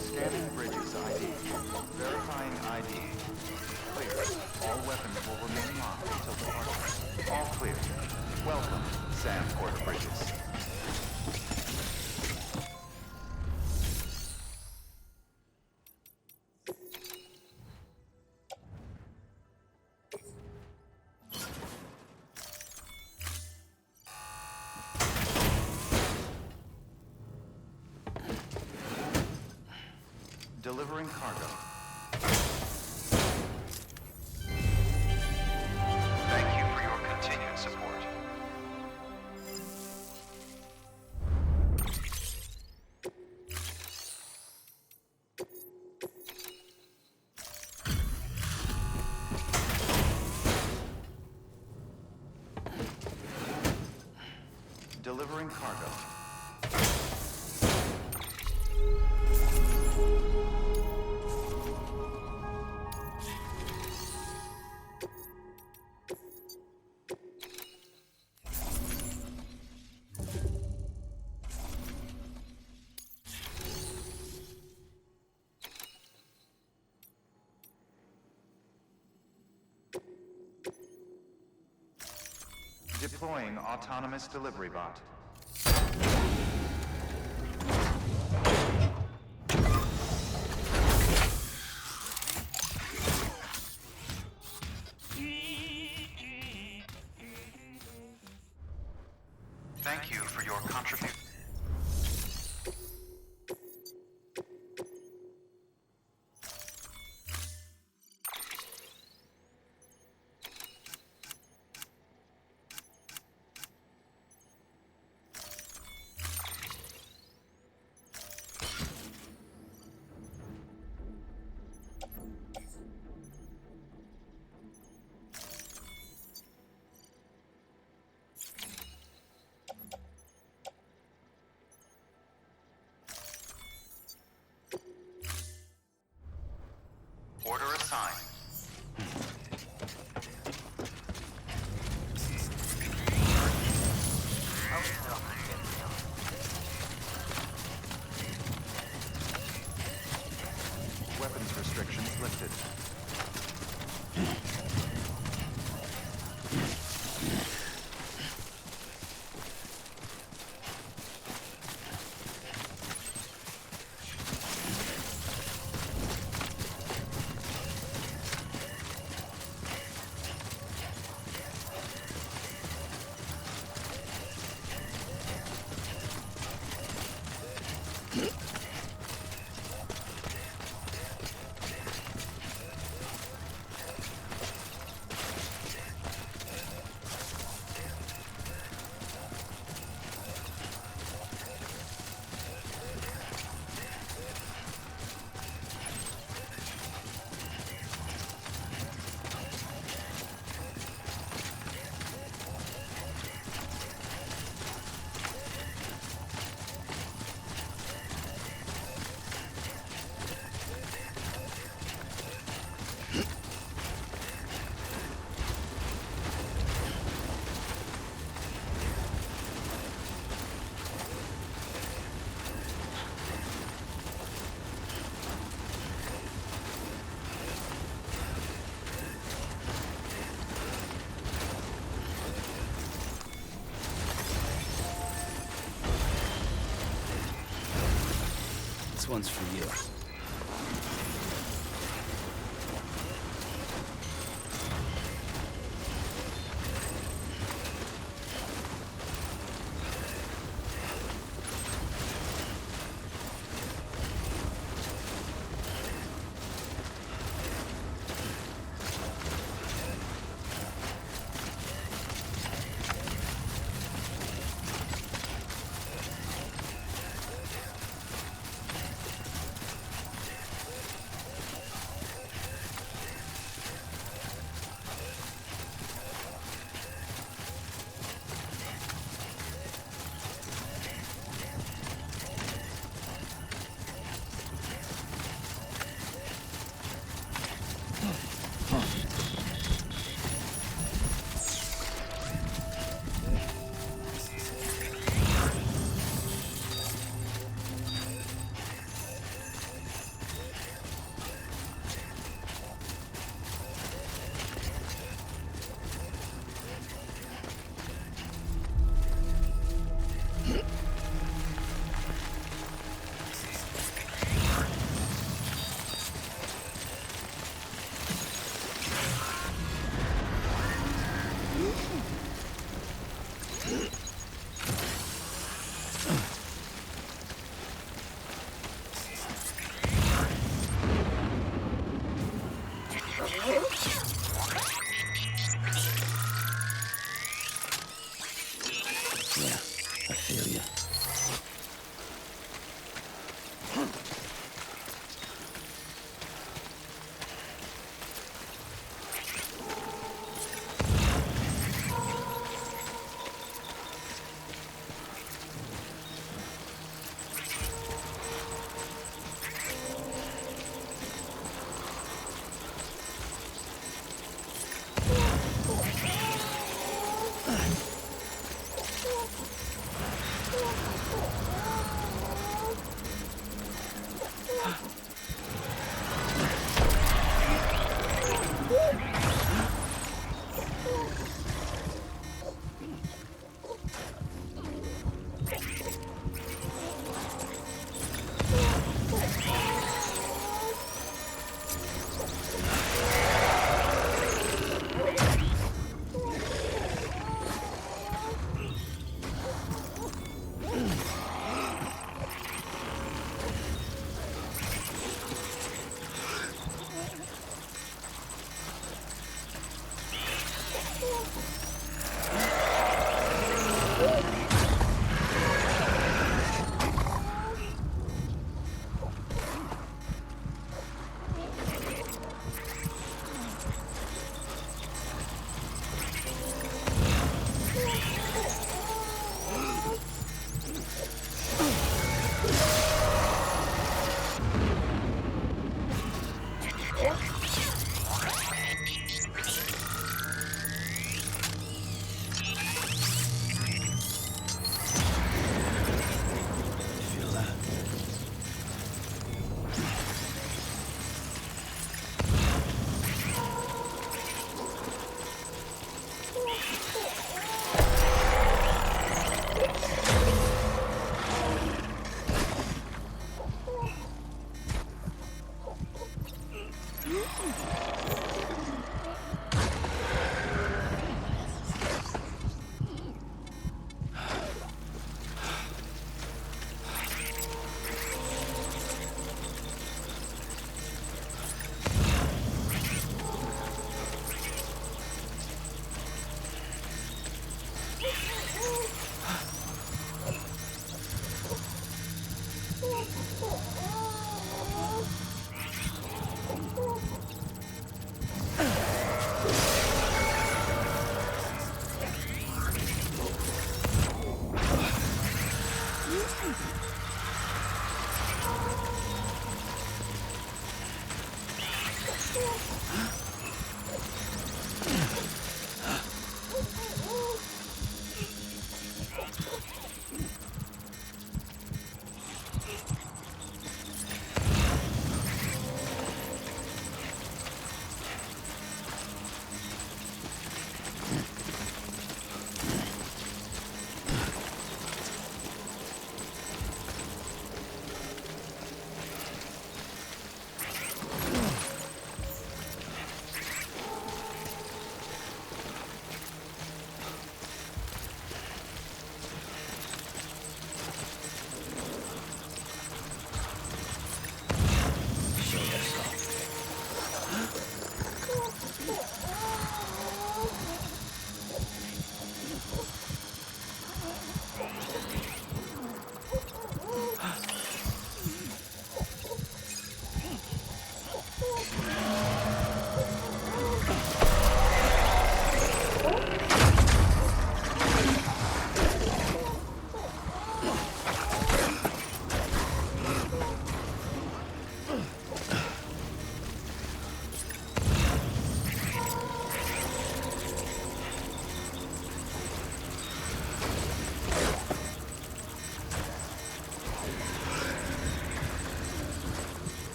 Scanning bridges ID. Verifying ID. Clear. All weapons will remain locked until departure. All clear. Welcome, Sam Porter Bridges. Delivering cargo. Thank you for your continued support. Delivering cargo. Deploying autonomous delivery bot. Thank you for your contribution. Order assigned. Weapons restrictions lifted. This one's for you. I feel you.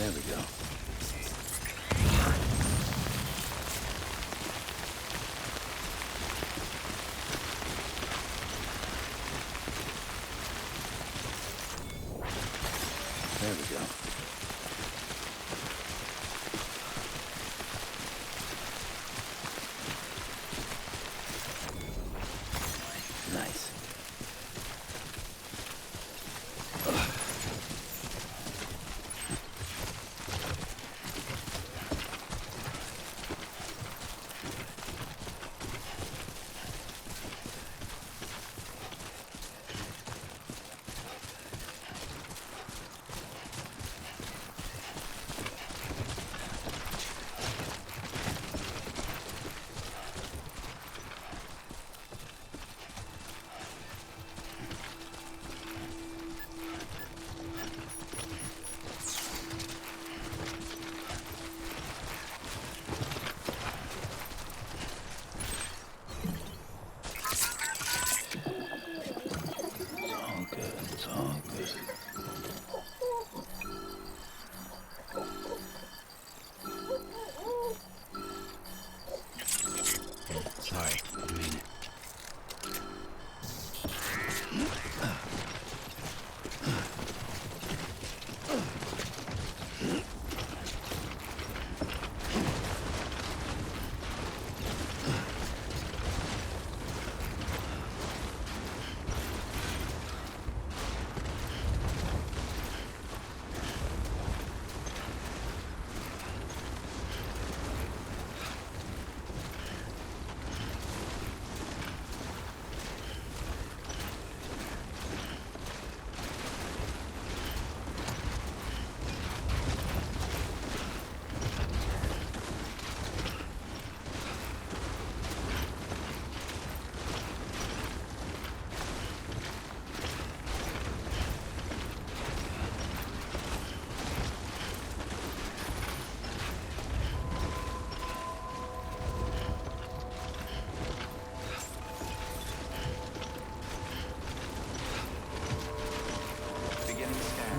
There we go. There we go. Nice. It's all good. Sorry, I mean it.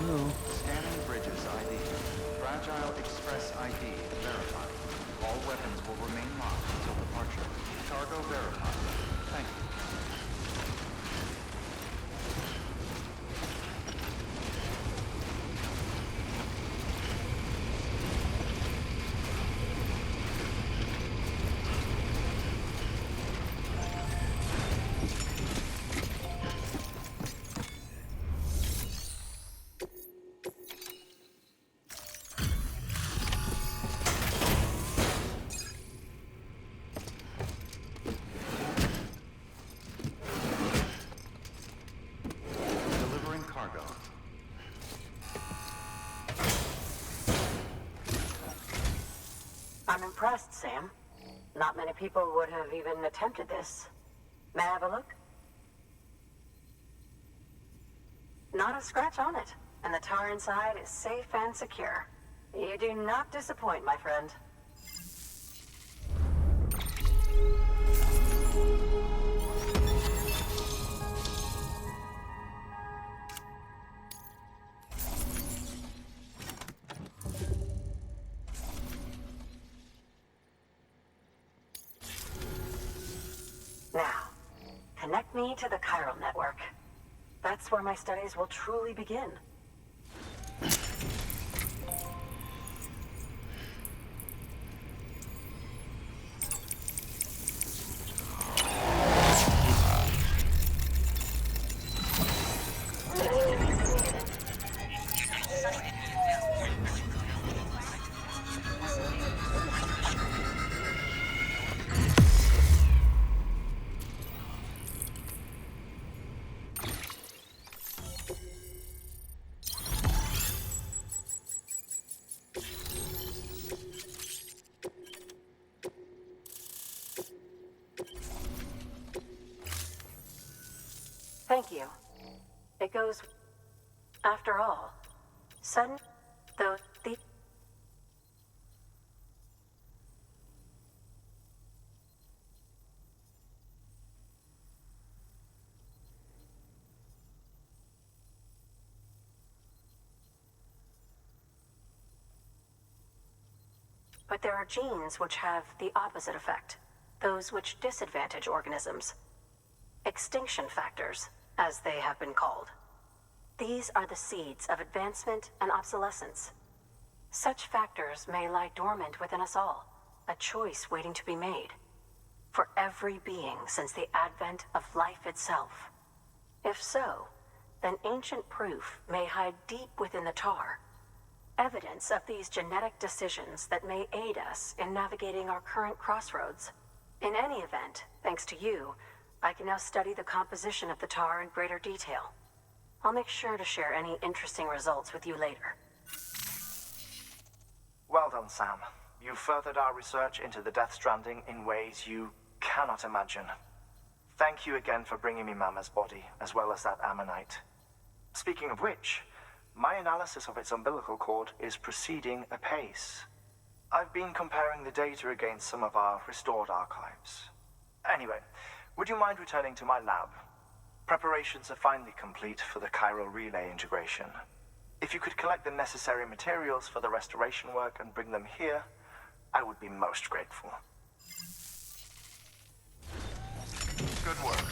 Scanning bridges ID. Fragile Express ID verified. All weapons will remain locked until departure. Cargo verified. Thank you. I'm impressed, Sam. Not many people would have even attempted this. May I have a look? Not a scratch on it, and the tar inside is safe and secure. You do not disappoint, my friend. Now, connect me to the chiral network. That's where my studies will truly begin. Thank you. It goes... After all, sudden... though the... But there are genes which have the opposite effect. Those which disadvantage organisms. Extinction factors, as they have been called. These are the seeds of advancement and obsolescence. Such factors may lie dormant within us all, a choice waiting to be made. For every being since the advent of life itself. If so, then ancient proof may hide deep within the tar. Evidence of these genetic decisions that may aid us in navigating our current crossroads. In any event, thanks to you, I can now study the composition of the tar in greater detail. I'll make sure to share any interesting results with you later. Well done, Sam. You furthered our research into the Death Stranding in ways you cannot imagine. Thank you again for bringing me Mama's body, as well as that ammonite. Speaking of which, my analysis of its umbilical cord is proceeding apace. I've been comparing the data against some of our restored archives. Anyway, would you mind returning to my lab? Preparations are finally complete for the chiral relay integration. If you could collect the necessary materials for the restoration work and bring them here, I would be most grateful. Good work.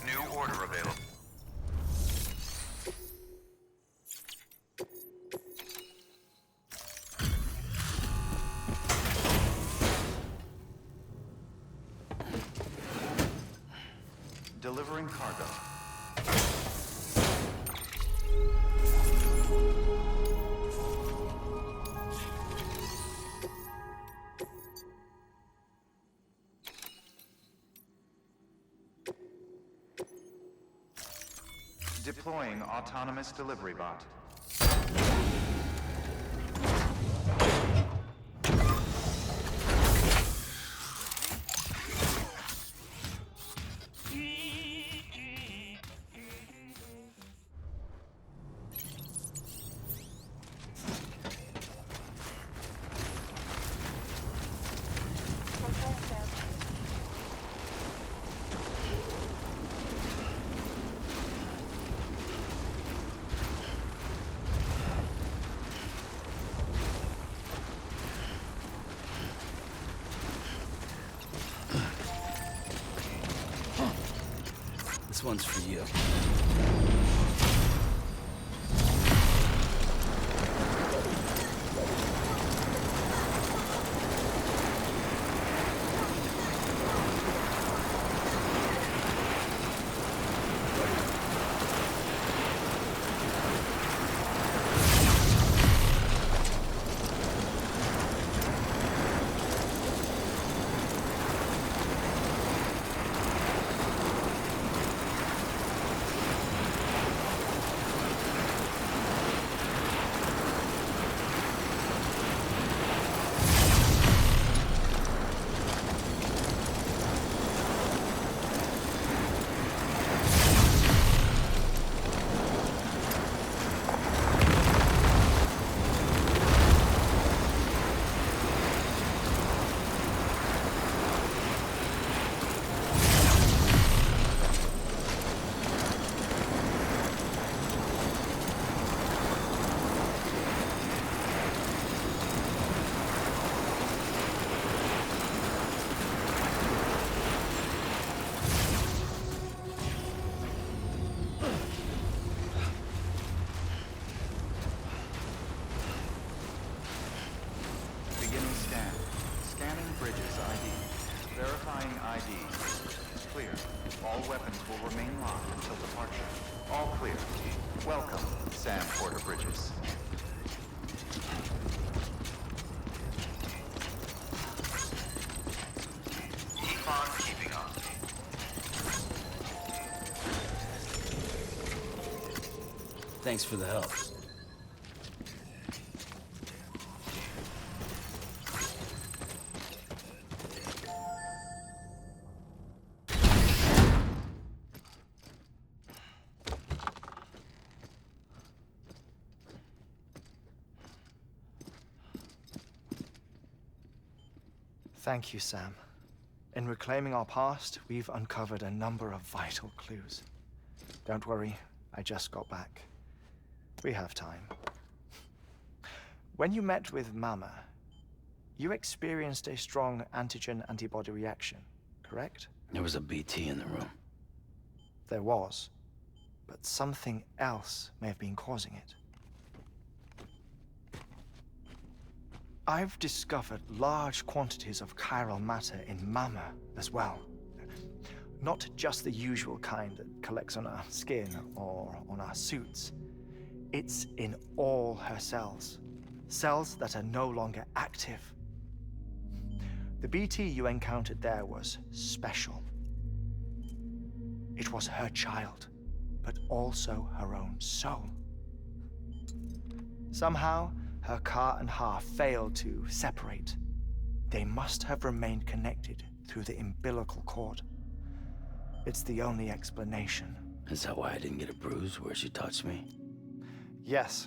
New order available. Delivering cargo. Deploying autonomous delivery bot. This one's for you. All weapons will remain locked until departure. All clear. Welcome, Sam Porter Bridges. Keep on keeping on. Thanks for the help. Thank you, Sam. In reclaiming our past, we've uncovered a number of vital clues. Don't worry, I just got back. We have time. When you met with Mama, you experienced a strong antigen-antibody reaction, correct? There was a BT in the room. There was, but something else may have been causing it. I've discovered large quantities of chiral matter in Mama as well. Not just the usual kind that collects on our skin or on our suits. It's in all her cells. Cells that are no longer active. The BT you encountered there was special. It was her child, but also her own soul. Somehow, her car and half failed to separate. They must have remained connected through the umbilical cord. It's the only explanation. Is that why I didn't get a bruise where she touched me? Yes,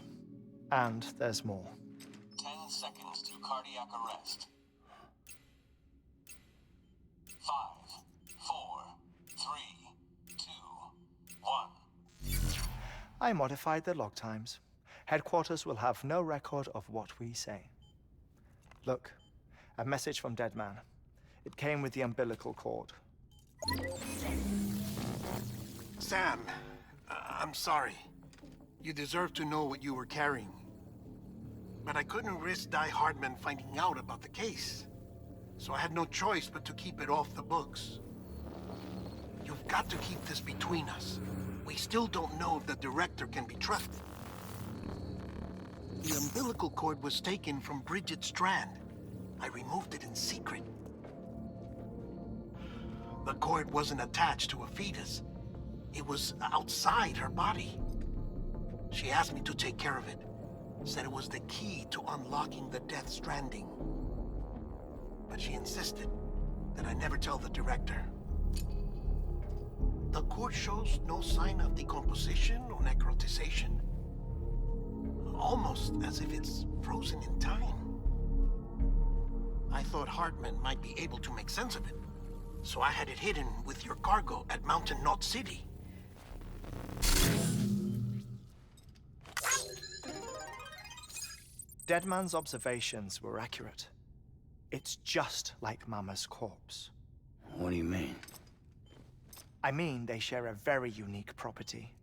and there's more. 10 seconds to cardiac arrest. 5, 4, 3, 2, 1. I modified the log times. Headquarters will have no record of what we say. Look, a message from Deadman. It came with the umbilical cord. Sam, I'm sorry. You deserve to know what you were carrying. But I couldn't risk Die Hardman finding out about the case. So I had no choice but to keep it off the books. You've got to keep this between us. We still don't know if the director can be trusted. The umbilical cord was taken from Bridget Strand. I removed it in secret. The cord wasn't attached to a fetus. It was outside her body. She asked me to take care of it. Said it was the key to unlocking the Death Stranding. But she insisted that I never tell the director. The cord shows no sign of decomposition or necrotization. Almost as if it's frozen in time. I thought Hartman might be able to make sense of it. So I had it hidden with your cargo at Mountain Knot City. Deadman's observations were accurate. It's just like Mama's corpse. What do you mean? I mean, they share a very unique property.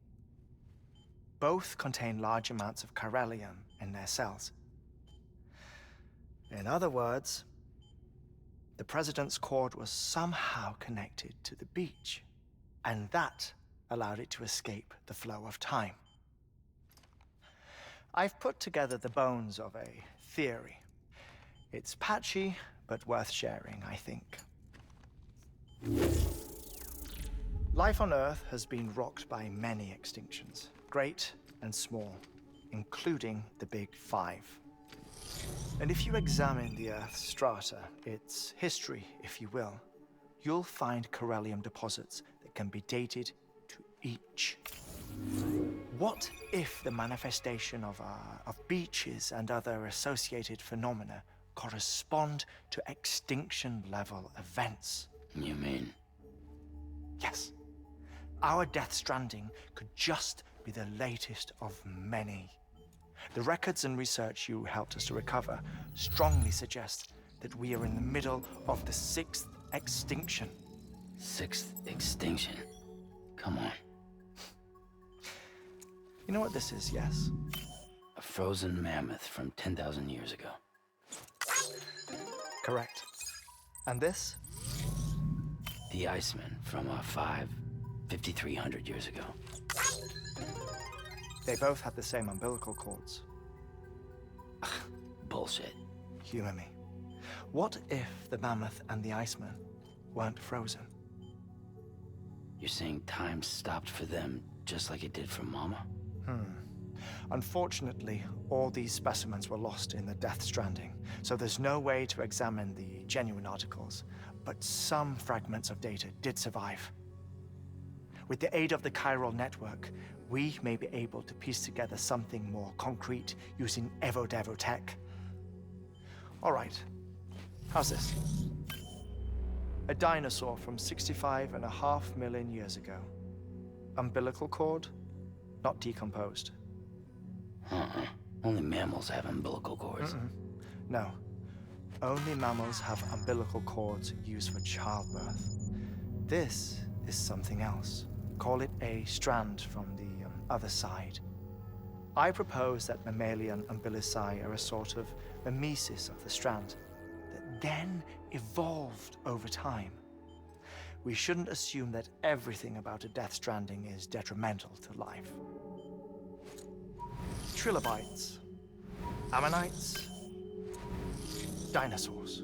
Both contain large amounts of chiralium in their cells. In other words, the president's cord was somehow connected to the beach, and that allowed it to escape the flow of time. I've put together the bones of a theory. It's patchy, but worth sharing, I think. Life on Earth has been rocked by many extinctions, great and small, including the Big Five. And if you examine the Earth's strata, its history, if you will, you'll find chiralium deposits that can be dated to each. What if the manifestation of beaches and other associated phenomena correspond to extinction-level events? You mean? Yes. Our Death Stranding could just be the latest of many. The records and research you helped us to recover strongly suggest that we are in the middle of the 6th extinction. 6th extinction? Come on. You know what this is, yes? A frozen mammoth from 10,000 years ago. Correct. And this? The Iceman from 5 5,300 years ago. They both had the same umbilical cords. Bullshit. Humor me. What if the mammoth and the Iceman weren't frozen? You're saying time stopped for them just like it did for Mama? Unfortunately, all these specimens were lost in the Death Stranding, so there's no way to examine the genuine articles, but some fragments of data did survive. With the aid of the chiral network, we may be able to piece together something more concrete using Evo-Devo tech. All right, how's this? A dinosaur from 65.5 million years ago. Umbilical cord, not decomposed. Only mammals have umbilical cords. No, only mammals have umbilical cords used for childbirth. This is something else. Call it a strand from the other side. I propose that mammalian umbilici are a sort of mimesis of the strand that then evolved over time. We shouldn't assume that everything about a Death Stranding is detrimental to life. Trilobites, ammonites, dinosaurs,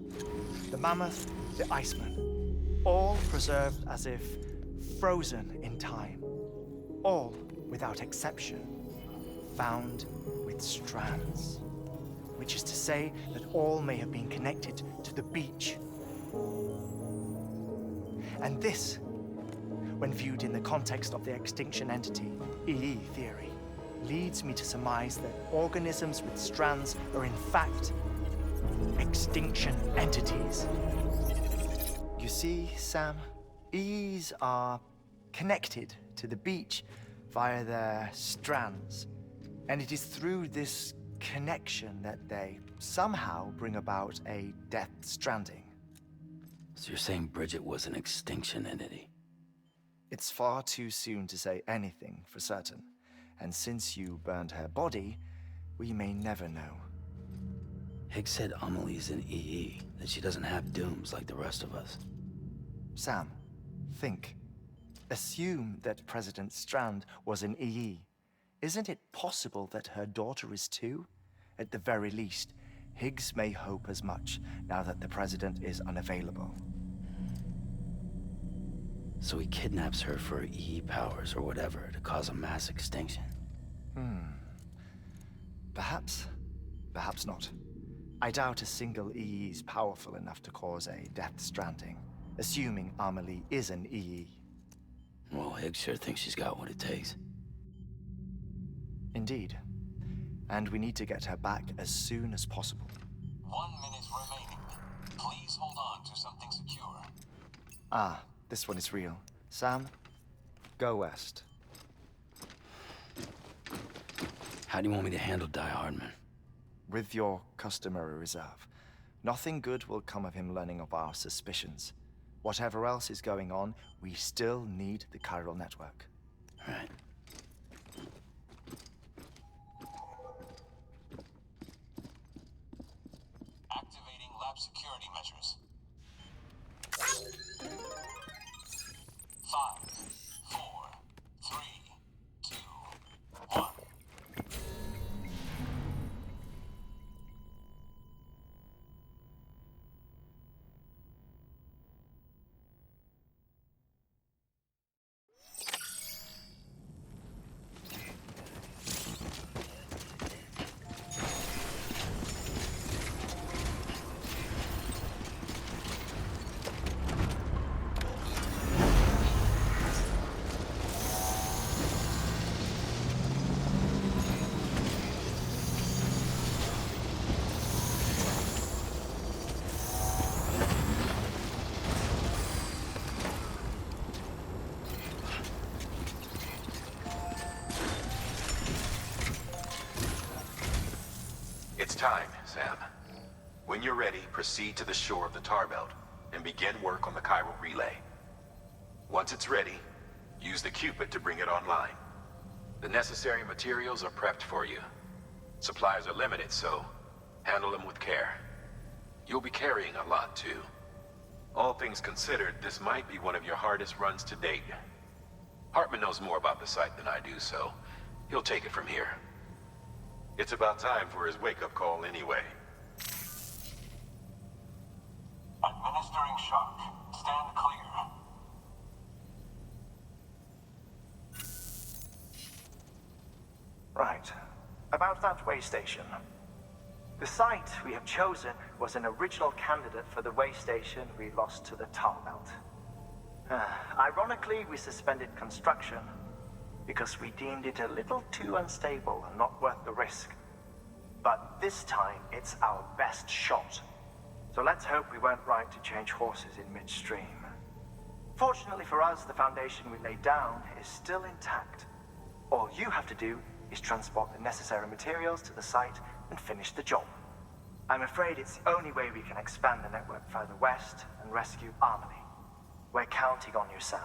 the mammoth, the Iceman, all preserved as if frozen in time, all without exception, found with strands, which is to say that all may have been connected to the beach. And this, when viewed in the context of the extinction entity, EE theory, leads me to surmise that organisms with strands are in fact extinction entities. You see, Sam, EEs are connected to the beach via their strands, and it is through this connection that they somehow bring about a Death Stranding. So you're saying Bridget was an extinction entity? It's far too soon to say anything for certain, and since you burned her body, we may never know. Higgs said Amelie's an EE, that she doesn't have dooms like the rest of us. Sam, think. Assume that President Strand was an EE. Isn't it possible that her daughter is too? At the very least, Higgs may hope as much now that the president is unavailable. So he kidnaps her for EE powers or whatever to cause a mass extinction. Perhaps. Perhaps not. I doubt a single EE is powerful enough to cause a Death Stranding, assuming Amelie is an EE. Well, Higgs sure thinks she's got what it takes. Indeed. And we need to get her back as soon as possible. 1 minute remaining. Please hold on to something secure. Ah, this one is real. Sam, go west. How do you want me to handle Die Hardman? With your customary reserve. Nothing good will come of him learning of our suspicions. Whatever else is going on, we still need the chiral network. All right. Activating lab security measures. 5, 4, 3, 2, 1. It's time, Sam. When you're ready, proceed to the shore of the tar belt and begin work on the chiral relay. Once it's ready, use the Cupid to bring it online. The necessary materials are prepped for you. Supplies are limited, so handle them with care. You'll be carrying a lot, too. All things considered, this might be one of your hardest runs to date. Hartman knows more about the site than I do, so he'll take it from here. It's about time for his wake-up call anyway. Administering shock. Stand clear. Right. About that way station. The site we have chosen was an original candidate for the way station we lost to the tar belt. Ironically, we suspended construction because we deemed it a little too unstable and not worth the risk. But this time, it's our best shot. So let's hope we weren't right to change horses in midstream. Fortunately for us, the foundation we laid down is still intact. All you have to do is transport the necessary materials to the site and finish the job. I'm afraid it's the only way we can expand the network further west and rescue Harmony. We're counting on you, Sam.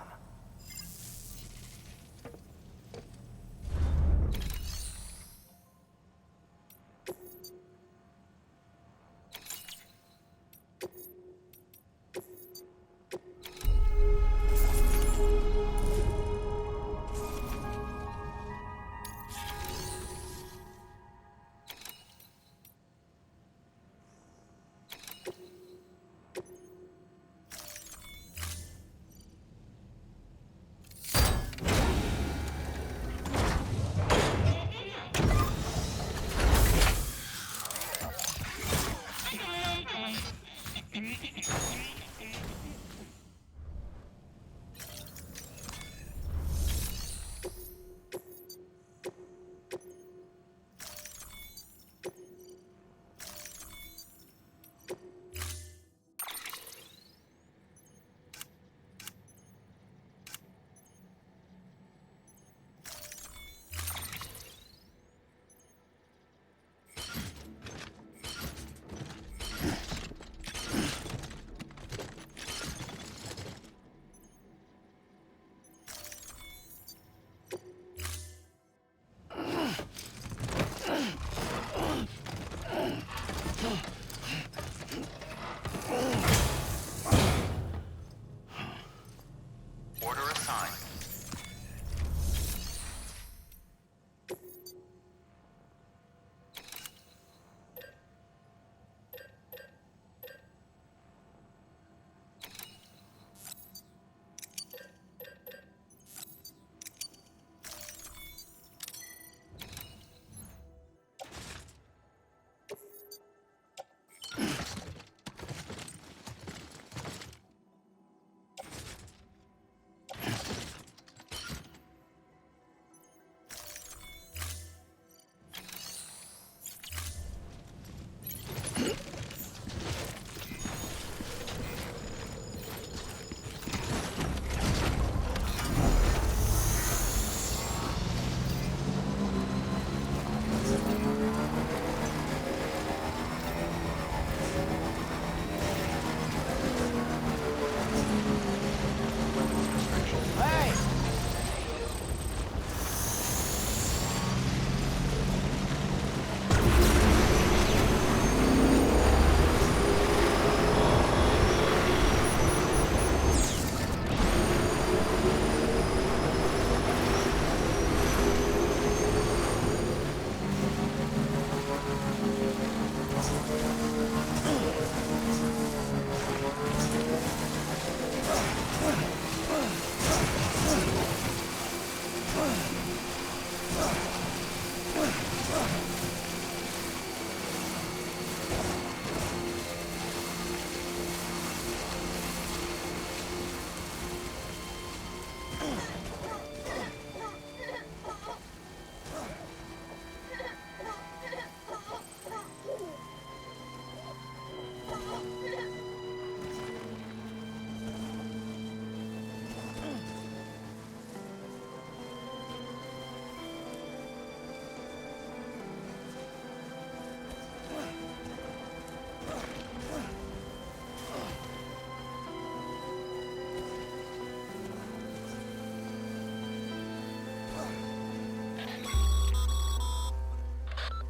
Order assigned.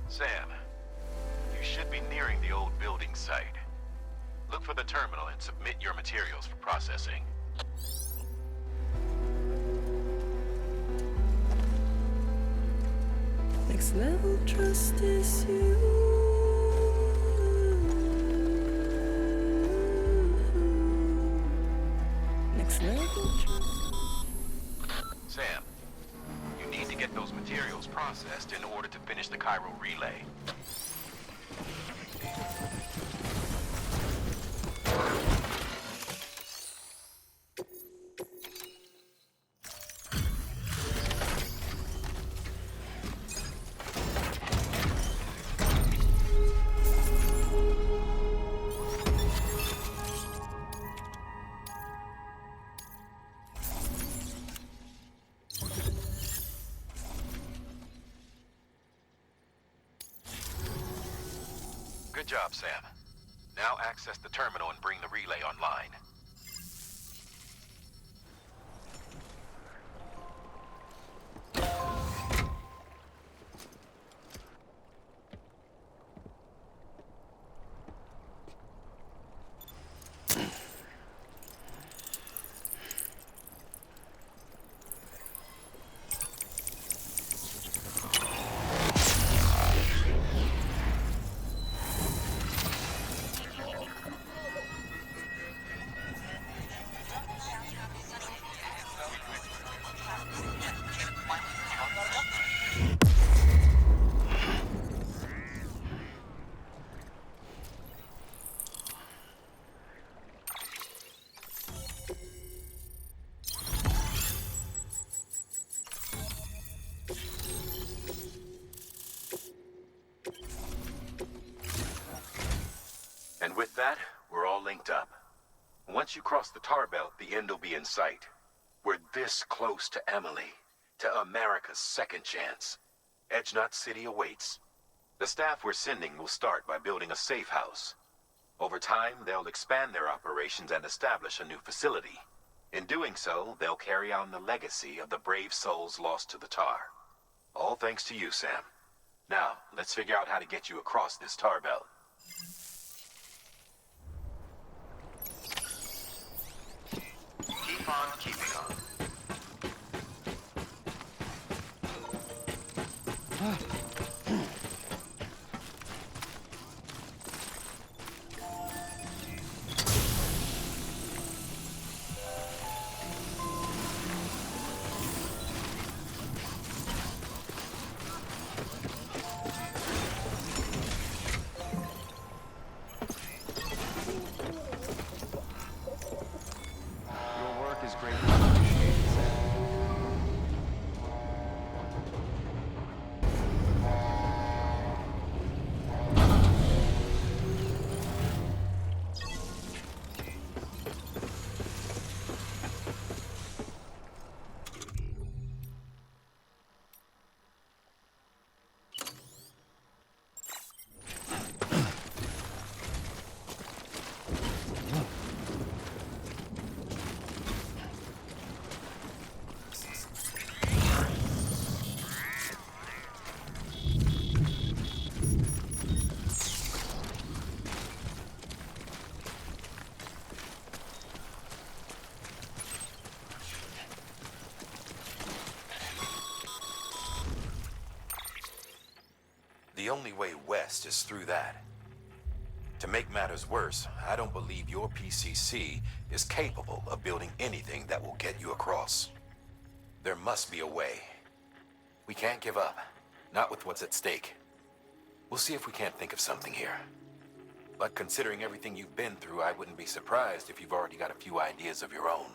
Sam, you should be nearing the old building site. Look for the terminal and submit your materials for processing. Next level trust is you. Next level trust. Sam, you need to get those materials processed in order to finish the chiral relay. Good job, Sam. Now access the terminal and bring the relay online. And with that, we're all linked up. Once you cross the tar belt, the end will be in sight. We're this close to Emily, to America's second chance. Edgenut City awaits. The staff we're sending will start by building a safe house. Over time, they'll expand their operations and establish a new facility. In doing so, they'll carry on the legacy of the brave souls lost to the tar. All thanks to you, Sam. Now, let's figure out how to get you across this tar belt. Keep on keeping on. Your work is greatly appreciated, Sam. The only way west is through that. To make matters worse, I don't believe your PCC is capable of building anything that will get you across. There must be a way. We can't give up, not with what's at stake. We'll see if we can't think of something here. But considering everything you've been through, I wouldn't be surprised if you've already got a few ideas of your own.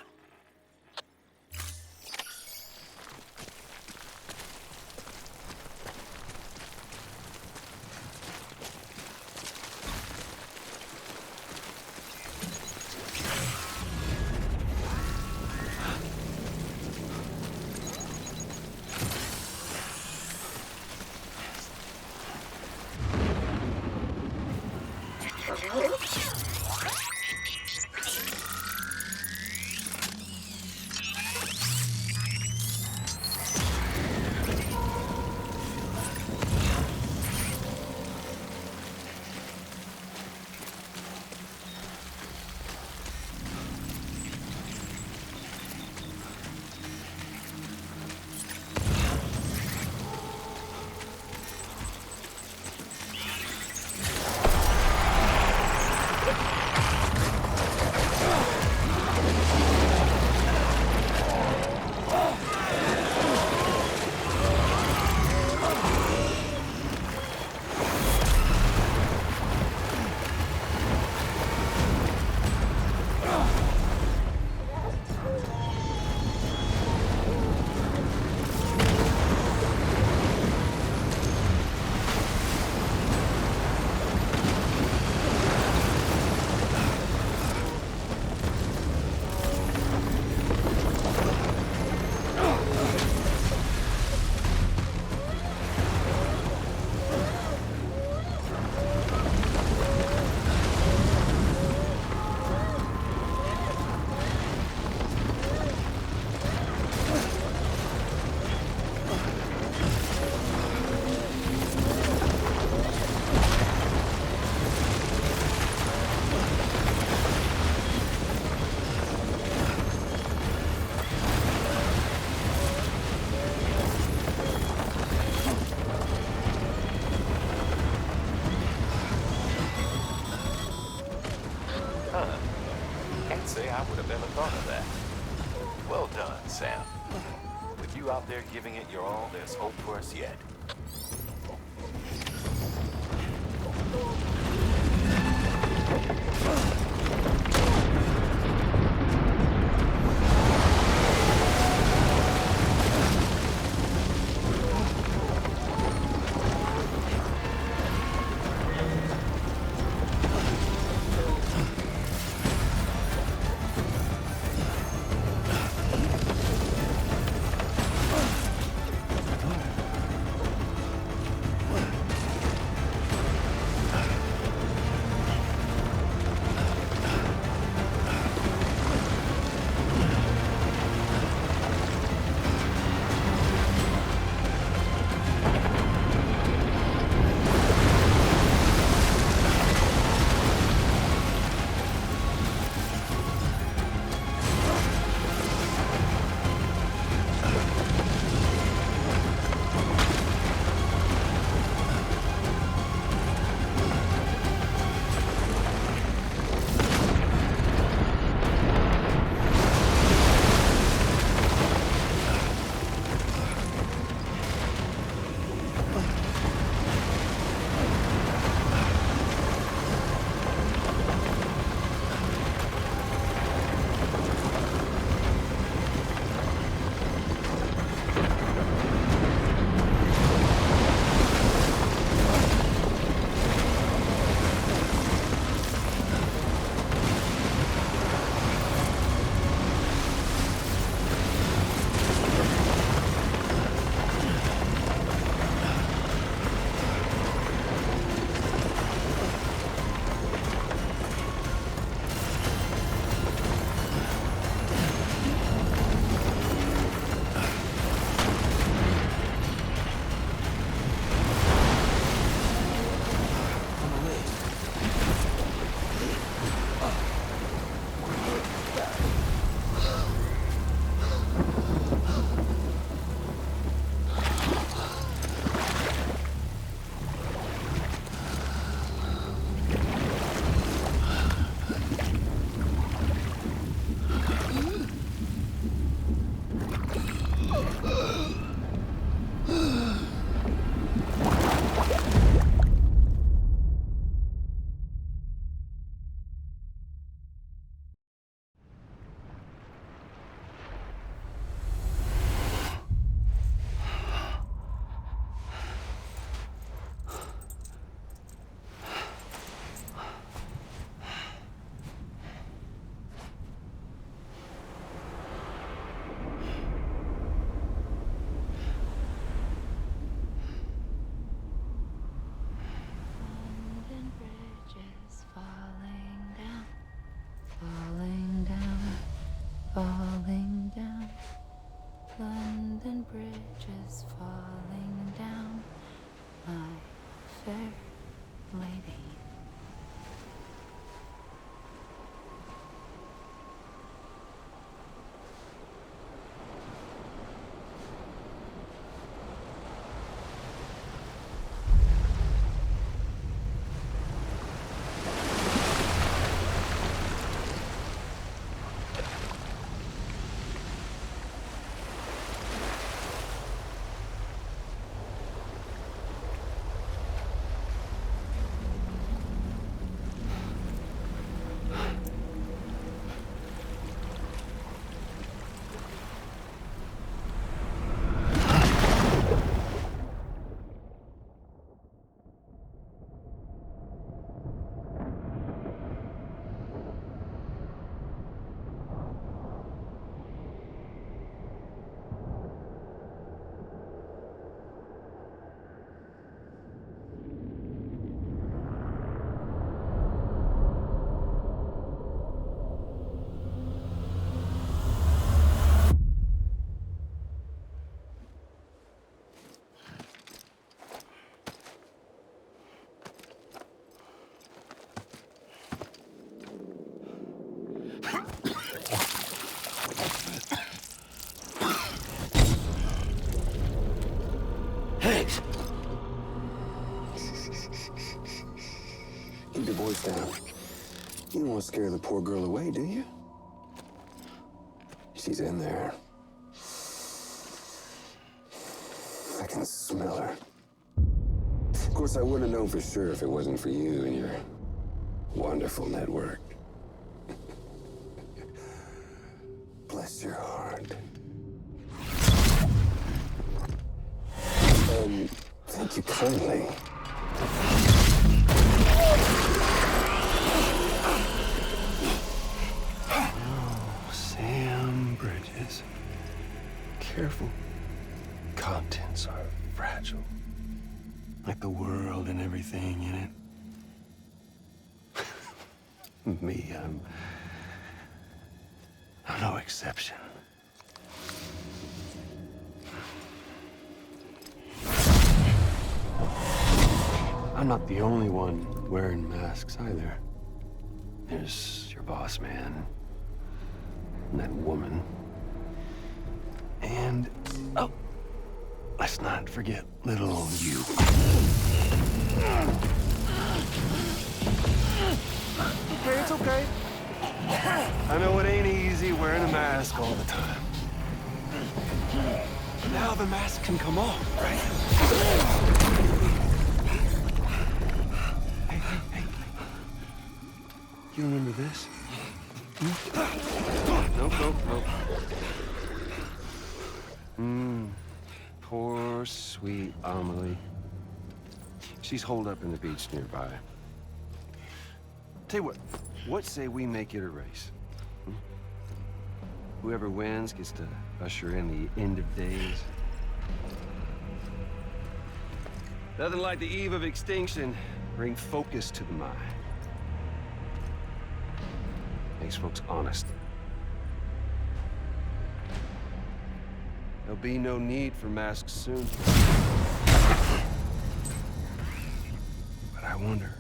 thought of that. Well done, Sam. With you out there giving it your all, there's hope for us yet. Falling down, London Bridge is falling down, my fair lady. Higgs! Keep your voice down. You don't want to scare the poor girl away, do you? She's in there. I can smell her. Of course, I wouldn't have known for sure if it wasn't for you and your wonderful network. Bless your heart. Thank you kindly. Oh, Sam Bridges. Careful. Contents are fragile. Like the world and everything in it. Me, I'm no exception. I'm not the only one wearing masks either. There's your boss man, and that woman, and, oh, let's not forget little old you. Okay, it's okay. I know it ain't easy wearing a mask all the time. Now the mask can come off, right? Hey. You remember this? Nope. Poor, sweet Amelie. She's holed up in the beach nearby. Tell you what say we make it a race? Whoever wins gets to usher in the end of days. Nothing like the eve of extinction. Bring focus to the mind. Makes folks honest. There'll be no need for masks soon. But I wonder,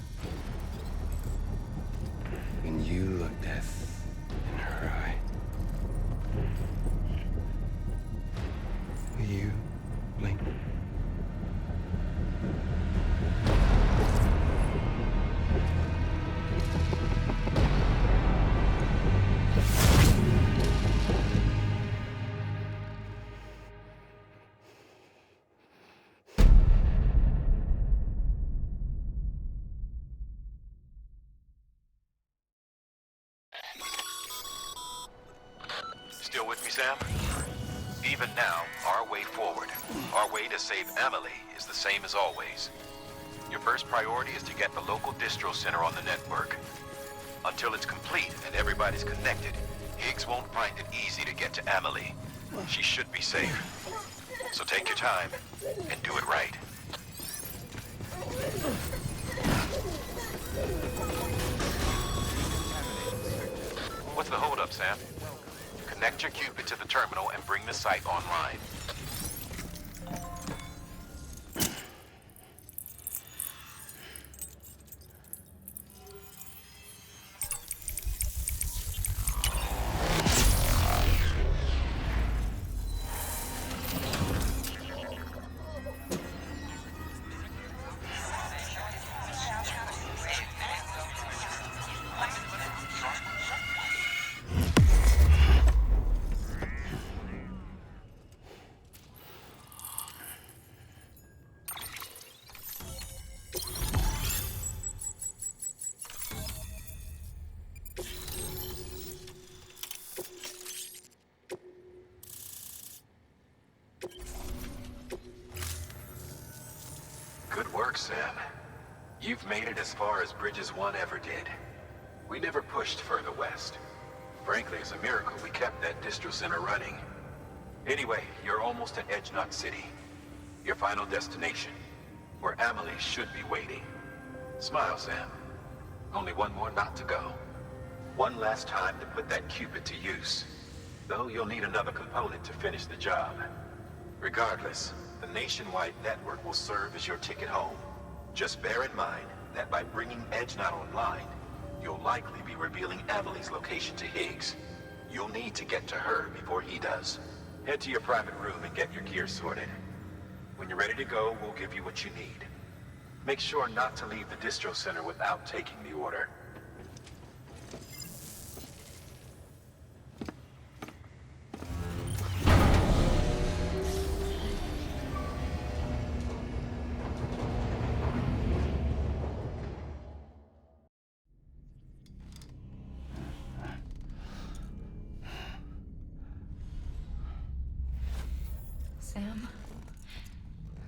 when you look death in her eye, will you blink? Still with me, Sam? Even now, our way forward, our way to save Amelie is the same as always. Your first priority is to get the local distro center on the network. Until it's complete and everybody's connected, Higgs won't find it easy to get to Amelie. She should be safe. So take your time and do it right. What's the holdup, Sam? Connect your Cupid to the terminal and bring the site online. Good work, Sam. You've made it as far as Bridges 1 ever did. We never pushed further west. Frankly, it's a miracle we kept that distro center running. Anyway, you're almost at Edge Knot City. Your final destination, where Amelie should be waiting. Smile, Sam. Only one more knot to go. One last time to put that Cupid to use. Though you'll need another component to finish the job. Regardless, the nationwide network will serve as your ticket home. Just bear in mind that by bringing Edge Knot online, you'll likely be revealing Amelie's location to Higgs. You'll need to get to her before he does. Head to your private room and get your gear sorted. When you're ready to go, we'll give you what you need. Make sure not to leave the distro center without taking the order. Sam?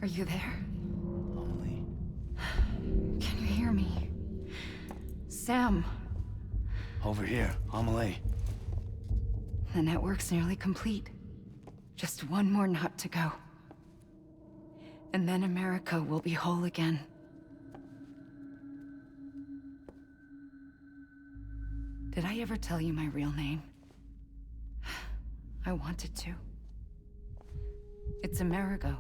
Are you there? Amelie. Can you hear me? Sam! Over here, Amelie. The network's nearly complete. Just one more knot to go. And then America will be whole again. Did I ever tell you my real name? I wanted to. It's Amerigo.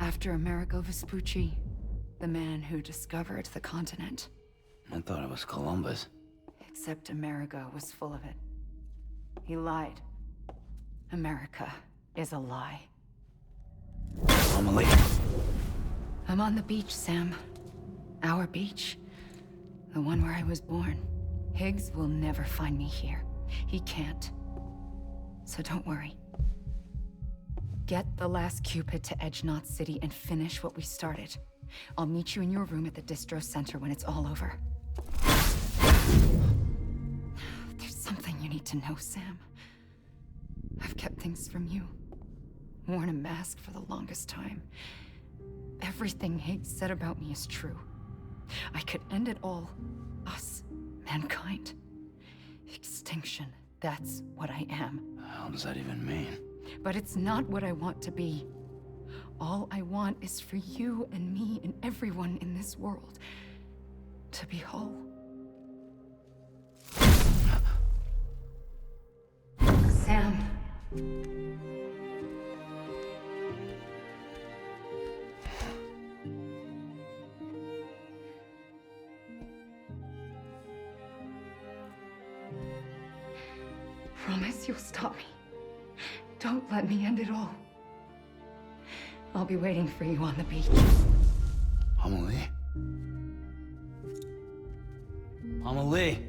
After Amerigo Vespucci, the man who discovered the continent. I thought it was Columbus. Except Amerigo was full of it. He lied. America is a lie. Amelie. I'm on the beach, Sam. Our beach. The one where I was born. Higgs will never find me here. He can't. So don't worry. Get the last Cupid to Edge Knot City and finish what we started. I'll meet you in your room at the distro center when it's all over. There's something you need to know, Sam. I've kept things from you. Worn a mask for the longest time. Everything Higgs said about me is true. I could end it all. Us. Mankind. Extinction. That's what I am. The hell does that even mean? But it's not what I want to be. All I want is for you and me and everyone in this world to be whole. Sam. Promise you'll stop me. Don't let me end it all. I'll be waiting for you on the beach. Amelie? Amelie?